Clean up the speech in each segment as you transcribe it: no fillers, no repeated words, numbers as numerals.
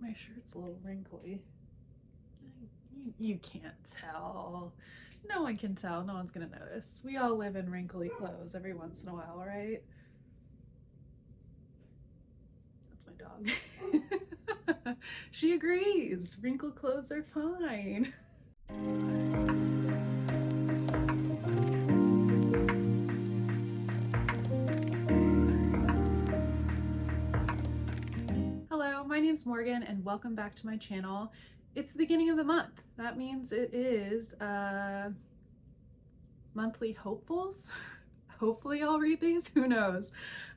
My shirt's a little wrinkly. You can't tell. No one can tell. No one's gonna notice. We all live in wrinkly clothes every once in a while, right? That's my dog. She agrees. Wrinkled clothes are fine. Hello, my name's Morgan and welcome back to my channel. It's the beginning of the month. That means it is monthly hopefuls. Hopefully I'll read these, who knows.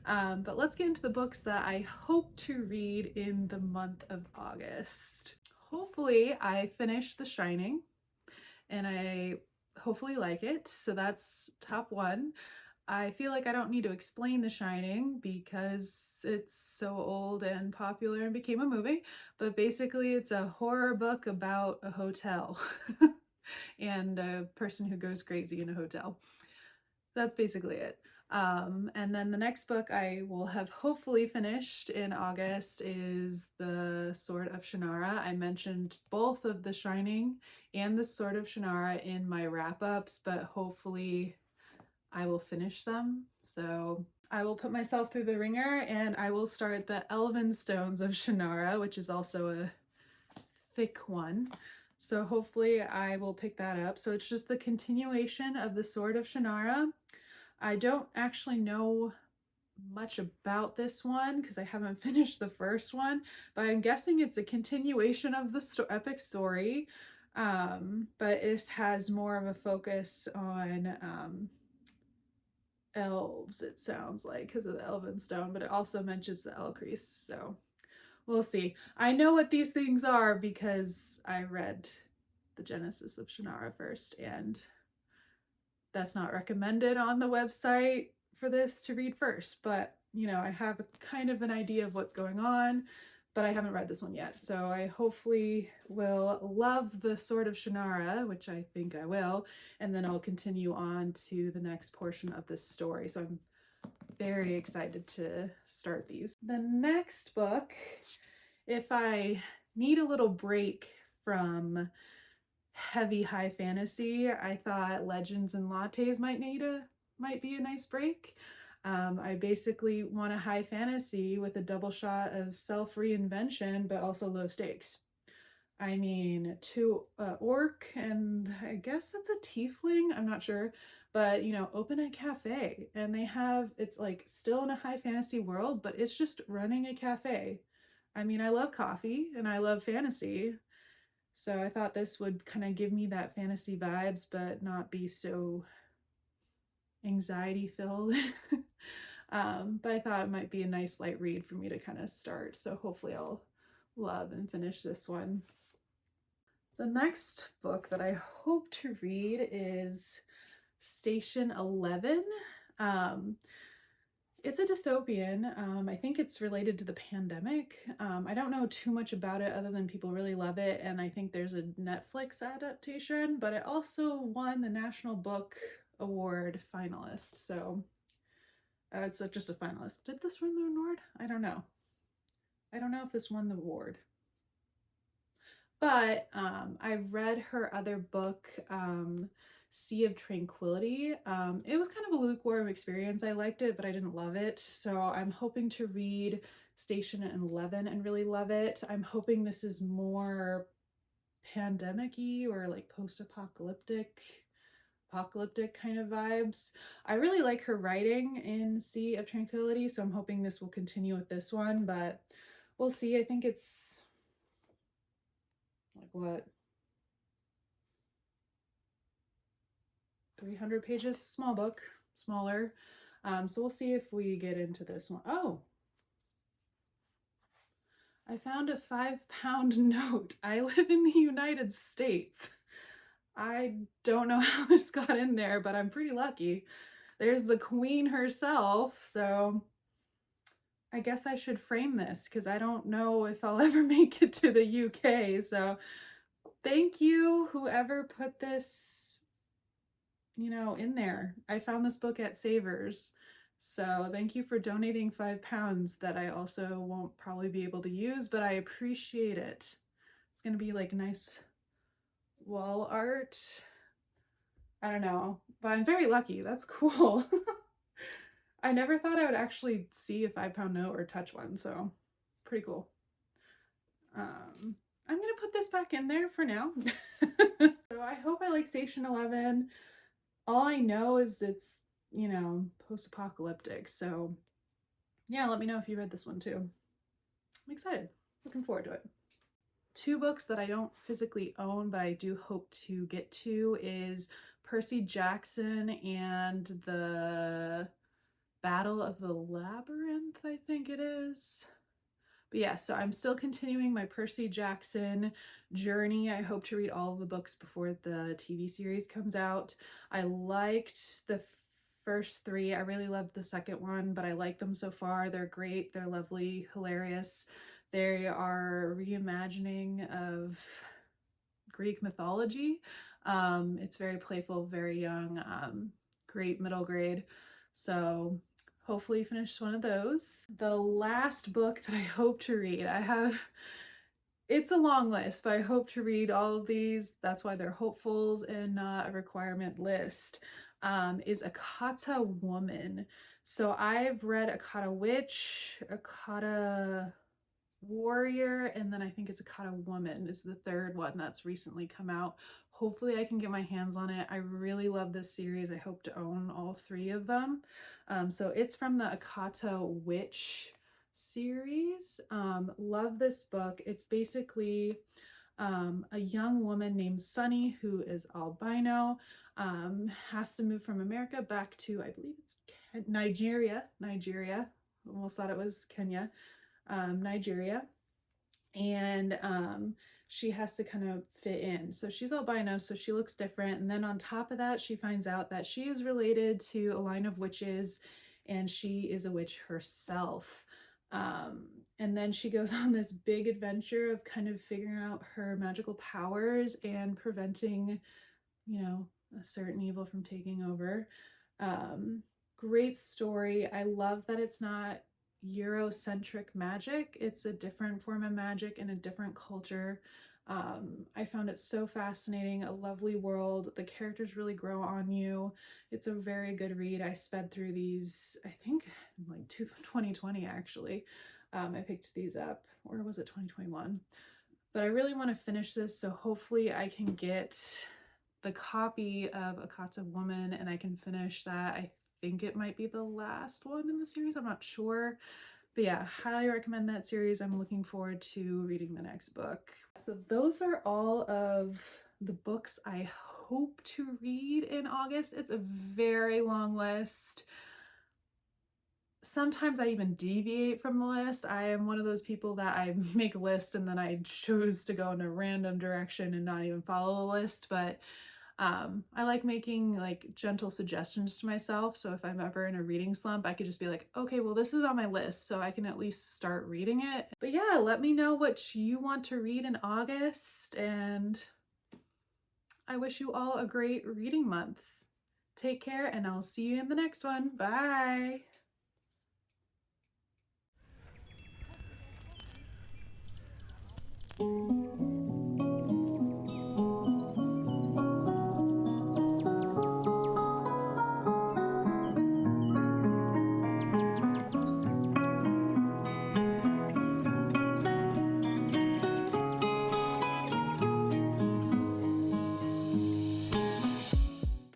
But let's get into the books that I hope to read in the month of August. Hopefully I finish The Shining and I hopefully like it. So that's top one. I feel like I don't need to explain The Shining because it's so old and popular and became a movie, but basically it's a horror book about a hotel and a person who goes crazy in a hotel. That's basically it. And then the next book I will have hopefully finished in August is The Sword of Shannara. I mentioned both of The Shining and The Sword of Shannara in my wrap-ups, but hopefully I will finish them. So I will put myself through the ringer and I will start the Elven Stones of Shannara, which is also a thick one. So hopefully I will pick that up. So it's just the continuation of The Sword of Shannara. I don't actually know much about this one because I haven't finished the first one, but I'm guessing it's a continuation of the epic story, but it has more of a focus on elves, it sounds like, because of the Elven Stone, but it also mentions the Elcrease, so we'll see. I know what these things are because I read the Genesis of Shannara first, and that's not recommended on the website for this to read first, but you know, I have a kind of an idea of what's going on, but I haven't read this one yet. So I hopefully will love the Sword of Shannara, which I think I will, and then I'll continue on to the next portion of this story. So I'm very excited to start these. The next book, if I need a little break from heavy high fantasy, I thought Legends and Lattes might be a nice break. I basically want a high fantasy with a double shot of self reinvention, but also low stakes. I mean, two orc and I guess that's a tiefling. I'm not sure, but you know, open a cafe and it's like still in a high fantasy world, but it's just running a cafe. I mean, I love coffee and I love fantasy. So I thought this would kind of give me that fantasy vibes, but not be so anxiety filled. But I thought it might be a nice light read for me to kind of start. So hopefully I'll love and finish this one. The next book that I hope to read is Station 11. Um, it's a dystopian. I think it's related to the pandemic. I don't know too much about it other than people really love it, and I think there's a Netflix adaptation, but it also won the National Book Award finalist. So it's just a finalist. Did this win the award? I don't know. I don't know if this won the award. But I read her other book, Sea of Tranquility. It was kind of a lukewarm experience. I liked it, but I didn't love it. So I'm hoping to read Station 11 and really love it. I'm hoping this is more pandemic-y or like post-apocalyptic kind of vibes. I really like her writing in Sea of Tranquility, so I'm hoping this will continue with this one, but we'll see. I think it's like what, 300 pages, small book, smaller. So we'll see if we get into this one. Oh, I found a 5-pound note. I live in the United States. I don't know how this got in there, but I'm pretty lucky. There's the queen herself, so I guess I should frame this because I don't know if I'll ever make it to the UK. So thank you, whoever put this, you know, in there. I found this book at Savers. So thank you for donating £5 that I also won't probably be able to use, but I appreciate it. It's gonna be like nice wall art. I don't know, but I'm very lucky. That's cool. I never thought I would actually see a £5 note or touch one, so pretty cool. I'm gonna put this back in there for now. So I hope I like Station 11. All I know is it's, you know, post-apocalyptic. So yeah, let me know if you read this one too. I'm excited. Looking forward to it. Two books that I don't physically own, but I do hope to get to is Percy Jackson and the Battle of the Labyrinth, I think it is. But yeah, so I'm still continuing my Percy Jackson journey. I hope to read all of the books before the TV series comes out. I liked the first three. I really loved the second one, but I like them so far. They're great. They're lovely, hilarious. They are reimagining of Greek mythology. It's very playful, very young, great middle grade. So hopefully finish one of those. The last book that I hope to read, it's a long list, but I hope to read all of these. That's why they're hopefuls and not a requirement list, is Akata Woman. So I've read Akata Witch, Akata Warrior, and then I think it's Akata Woman is the third one that's recently come out. Hopefully I can get my hands on it. I really love this series. I hope to own all three of them. So it's from the Akata Witch series. Love this book. It's basically a young woman named Sunny who is albino, has to move from America back to, I believe it's Nigeria. Almost thought it was Kenya. Nigeria, and she has to kind of fit in. So she's albino, so she looks different. And then on top of that, she finds out that she is related to a line of witches, and she is a witch herself. And then she goes on this big adventure of kind of figuring out her magical powers and preventing, you know, a certain evil from taking over. Great story. I love that it's not Eurocentric magic. It's a different form of magic in a different culture. I found it so fascinating, a lovely world. The characters really grow on you. It's a very good read. I sped through these, I think, like 2020 actually. I picked these up, or was it 2021? But I really want to finish this, so hopefully I can get the copy of Akata Woman and I can finish that. I think it might be the last one in the series. I'm not sure. But yeah, highly recommend that series. I'm looking forward to reading the next book. So those are all of the books I hope to read in August. It's a very long list. Sometimes I even deviate from the list. I am one of those people that I make lists and then I choose to go in a random direction and not even follow the list. But I like making like gentle suggestions to myself. So if I'm ever in a reading slump, I could just be like, okay, well, this is on my list, so I can at least start reading it. But yeah, let me know what you want to read in August, and I wish you all a great reading month. Take care, and I'll see you in the next one. Bye.